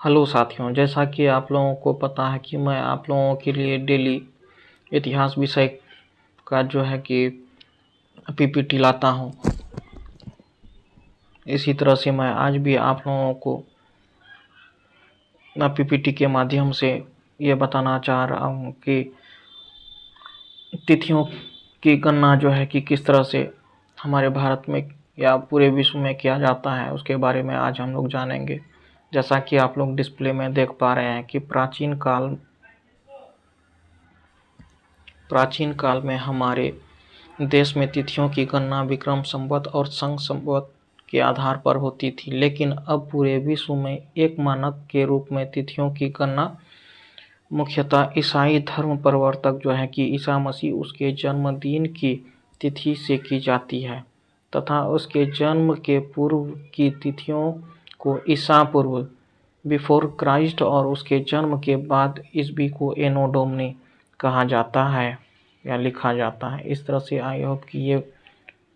Hello साथियों, जैसा कि आप लोगों को पता है कि मैं आप लोगों के लिए डेली इतिहास विषय का जो है कि पीपीटी लाता हूं। इसी तरह से मैं आज भी आप लोगों को पीपीटी के माध्यम से ये बताना चाह रहा हूं कि तिथियों की गणना जो है कि किस तरह से हमारे भारत में या पूरे विश्व में किया जाता है, उसके बारे में आज हम लोग जानेंगे। जैसा कि आप लोग डिस्प्ले में देख पा रहे हैं कि प्राचीन काल में हमारे देश में तिथियों की गणना विक्रम संवत और शक संवत के आधार पर होती थी, लेकिन अब पूरे विश्व में एक मानक के रूप में तिथियों की गणना मुख्यतः ईसाई धर्म प्रवर्तक जो है कि ईसा मसीह उसके जन्मदिन की तिथि से की जाती है तथा उसके जन्म के पूर्व की तिथियों को ईसा पूर्व बिफोर क्राइस्ट और उसके जन्म के बाद ईस्वी को एनो डोमिनी कहा जाता है या लिखा जाता है। इस तरह से आई होप कि ये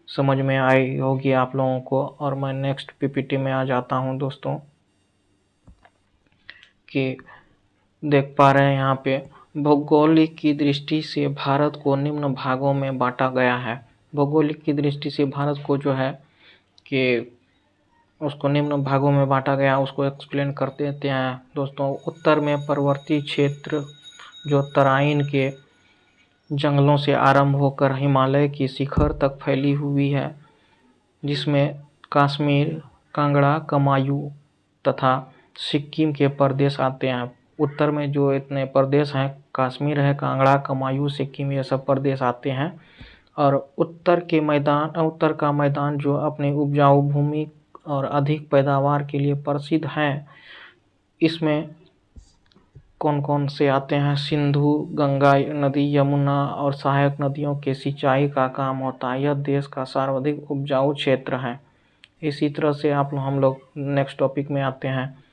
समझ में आई होगी आप लोगों को। और मैं नेक्स्ट पीपीटी में आ जाता हूं दोस्तों, कि देख पा रहे हैं यहाँ पे भौगोलिक की दृष्टि से भारत को निम्न भागों में बांटा गया है। भौगोलिक की दृष्टि से भारत को जो है कि उसको निम्न भागों में बांटा गया, उसको एक्सप्लेन कर देते हैं दोस्तों। उत्तर में पर्वतीय क्षेत्र जो तराइन के जंगलों से आरंभ होकर हिमालय की शिखर तक फैली हुई है, जिसमें कश्मीर, कांगड़ा, कुमायूं तथा सिक्किम के प्रदेश आते हैं। उत्तर में जो इतने प्रदेश हैं, कश्मीर है, कांगड़ा, कुमायूं, सिक्किम, ये सब प्रदेश आते हैं। और उत्तर का मैदान जो अपनी उपजाऊ भूमि और अधिक पैदावार के लिए प्रसिद्ध हैं। इसमें कौन कौन से आते हैं? सिंधु, गंगा नदी, यमुना और सहायक नदियों के सिंचाई का काम होता है। यह देश का सर्वाधिक उपजाऊ क्षेत्र है। इसी तरह से हम लोग नेक्स्ट टॉपिक में आते हैं।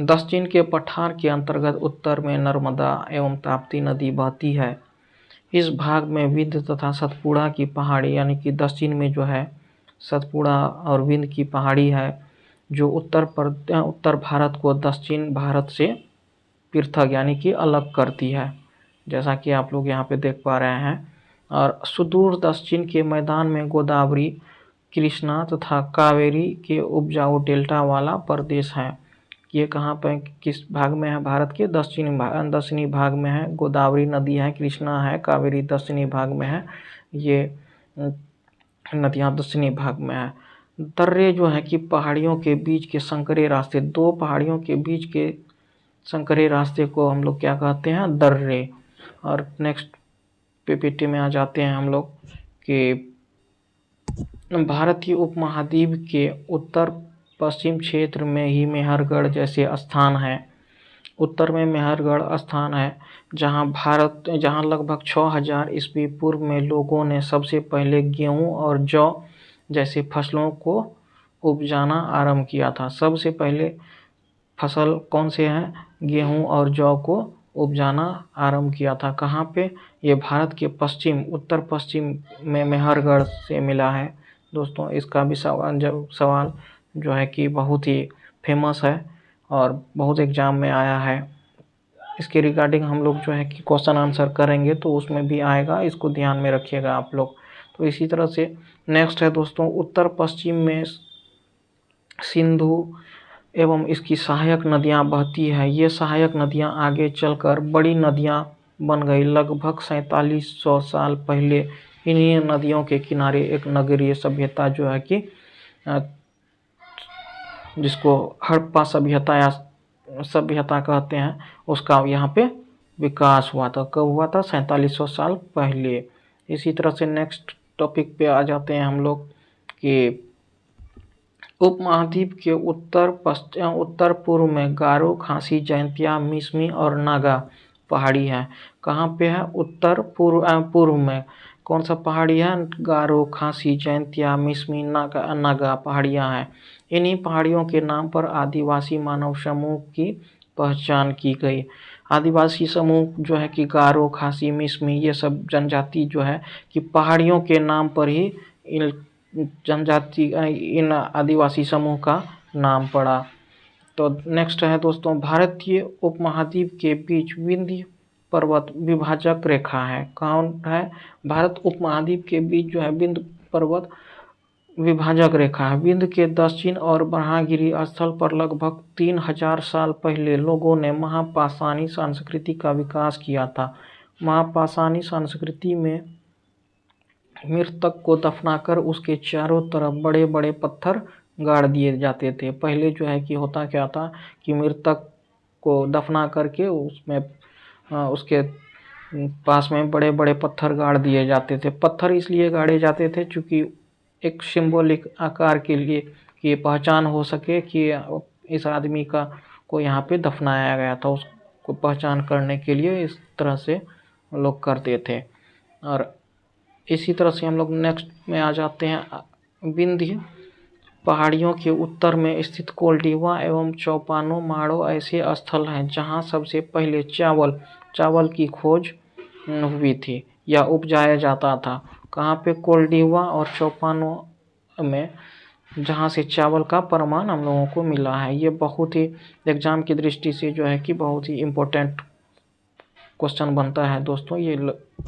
दक्षिण के पठार के अंतर्गत उत्तर में नर्मदा एवं ताप्ती नदी बहती है। इस भाग में विंध्य तथा सतपुड़ा की पहाड़ी, यानी कि दक्षिण में जो है सतपुड़ा और विंध्य की पहाड़ी है, जो उत्तर भारत को दक्षिण भारत से पृथक यानी कि अलग करती है, जैसा कि आप लोग यहाँ पे देख पा रहे हैं। और सुदूर दक्षिण के मैदान में गोदावरी, कृष्णा तथा कावेरी के उपजाऊ डेल्टा वाला प्रदेश है। ये कहाँ पे किस भाग में है? भारत के दक्षिणी भाग में है। गोदावरी नदी है, कृष्णा है, कावेरी दक्षिणी भाग में है। ये नदियाँ दक्षिणी भाग में है। दर्रे जो है कि पहाड़ियों के बीच के संकरे रास्ते, दो पहाड़ियों के बीच के संकरे रास्ते को हम लोग क्या कहते हैं? दर्रे। और नेक्स्ट पीपीटी में आ जाते हैं हम लोग कि भारतीय उपमहाद्वीप के उत्तर पश्चिम क्षेत्र में ही मेहरगढ़ जैसे स्थान है। उत्तर में मेहरगढ़ स्थान है, जहां लगभग 6000 ईस्वी पूर्व में लोगों ने सबसे पहले गेहूं और जौ जैसे फसलों को उपजाना आरंभ किया था। सबसे पहले फसल कौन से हैं? गेहूं और जौ को उपजाना आरंभ किया था। कहाँ पे? ये भारत के उत्तर पश्चिम में मेहरगढ़ से मिला है दोस्तों। इसका भी सवाल जो है कि बहुत ही फेमस है और बहुत एग्जाम में आया है। इसके रिगार्डिंग हम लोग जो है कि क्वेश्चन आंसर करेंगे तो उसमें भी आएगा, इसको ध्यान में रखिएगा आप लोग। तो इसी तरह से नेक्स्ट है दोस्तों, उत्तर पश्चिम में सिंधु एवं इसकी सहायक नदियां बहती है। ये सहायक नदियां आगे चलकर बड़ी नदियां बन गई। लगभग 4700 साल पहले इन्हीं नदियों के किनारे एक नगरीय सभ्यता जो है कि जिसको हड़प्पा सभ्यता या सभ्यता कहते हैं, उसका यहाँ पे विकास हुआ था। कब हुआ था? 4700 साल पहले। इसी तरह से नेक्स्ट टॉपिक पे आ जाते हैं हम लोग कि उपमहाद्वीप के उत्तर पूर्व में गारो, खासी, जैंतिया, मिसमी और नागा पहाड़ी है। कहाँ पे है? उत्तर पूर्व में कौन सा पहाड़ी है? गारो, खासी, जैंतिया, मिसमी, नागा पहाड़ियाँ हैं। इन्हीं पहाड़ियों के नाम पर आदिवासी मानव समूह की पहचान की गई। आदिवासी समूह जो है कि गारो, खासी, मिसमी, ये सब जनजाति जो है कि पहाड़ियों के नाम पर ही इन आदिवासी समूह का नाम पड़ा। तो नेक्स्ट है दोस्तों, भारतीय उपमहाद्वीप के बीच विंध्य पर्वत विभाजक रेखा है। कौन है? भारत उपमहाद्वीप के बीच जो है विंध्य पर्वत विभाजक रेखा है। विंध्य के दक्षिण और ब्रह्मगिरी स्थल पर लगभग 3000 साल पहले लोगों ने महापाषाणी संस्कृति का विकास किया था। महापाषाणी संस्कृति में मृतक को दफनाकर उसके चारों तरफ बड़े बड़े पत्थर गाड़ दिए जाते थे। पहले जो है कि होता क्या था कि मृतक को दफना करके उसमें उसके पास में बड़े बड़े पत्थर गाड़ दिए जाते थे। पत्थर इसलिए गाड़े जाते थे क्योंकि एक सिंबॉलिक आकार के लिए कि पहचान हो सके कि इस आदमी का को यहाँ पे दफनाया गया था, उसको पहचान करने के लिए इस तरह से लोग करते थे। और इसी तरह से हम लोग नेक्स्ट में आ जाते हैं। विंध्य पहाड़ियों के उत्तर में स्थित कोल्डिवा एवं चौपानो माड़ो ऐसे स्थल हैं जहां सबसे पहले चावल की खोज हुई थी या उपजाया जाता था। कहाँ पे? कोल्डिवा और चौपानो में, जहाँ से चावल का प्रमाण हम लोगों को मिला है। ये बहुत ही एग्जाम की दृष्टि से जो है कि बहुत ही इम्पोर्टेंट क्वेश्चन बनता है दोस्तों, ये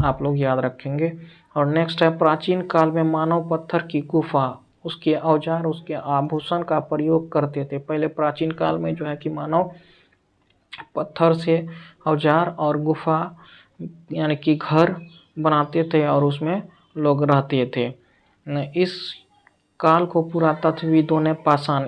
आप लोग याद रखेंगे। और नेक्स्ट है, प्राचीन काल में मानव पत्थर की गुफा, उसके औजार, उसके आभूषण का प्रयोग करते थे। पहले प्राचीन काल में जो है कि मानव पत्थर से औजार और गुफा यानी कि घर बनाते थे और उसमें लोग रहते थे। इस काल को पुरातत्वविदों ने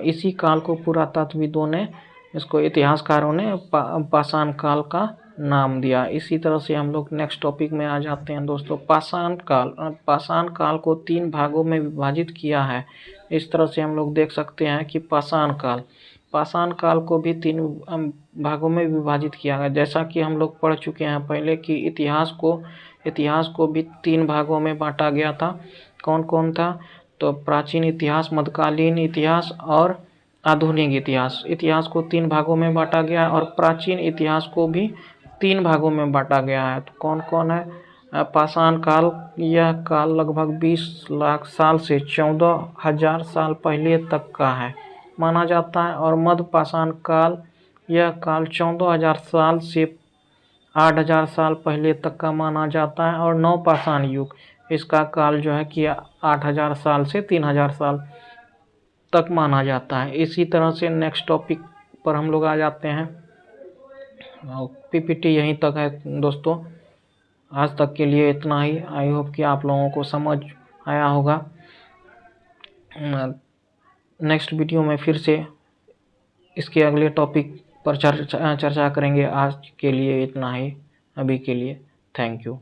इसी काल को पुरातत्वविदों ने, इसको इतिहासकारों ने पाषाण काल का नाम दिया। इसी तरह से हम लोग नेक्स्ट टॉपिक में आ जाते हैं दोस्तों। पाषाण काल को 3 भागों में विभाजित किया है। इस तरह से हम लोग देख सकते हैं कि पाषाण काल को भी 3 भागों में विभाजित किया गया। जैसा कि हम लोग पढ़ चुके हैं पहले कि इतिहास को भी 3 भागों में बांटा गया था। कौन कौन था? तो प्राचीन इतिहास, मध्यकालीन इतिहास और आधुनिक इतिहास। इतिहास को 3 भागों में बांटा गया और प्राचीन इतिहास को भी 3 भागों में बांटा गया है। तो कौन कौन है? पाषाण काल, यह काल लगभग 20 लाख साल से 14,000 साल पहले तक का है माना जाता है। और मध्य पाषाण काल, यह काल 14,000 साल से 8,000 साल पहले तक का माना जाता है। और नवपाषाण युग, इसका काल जो है कि 8,000 साल से 3,000 साल तक माना जाता है। इसी तरह से नेक्स्ट टॉपिक पर हम लोग आ जाते हैं। पीपीटी यहीं तक है दोस्तों, आज तक के लिए इतना ही। आई होप कि आप लोगों को समझ आया होगा। नेक्स्ट वीडियो में फिर से इसके अगले टॉपिक पर चर्चा करेंगे। आज के लिए इतना ही, अभी के लिए थैंक यू।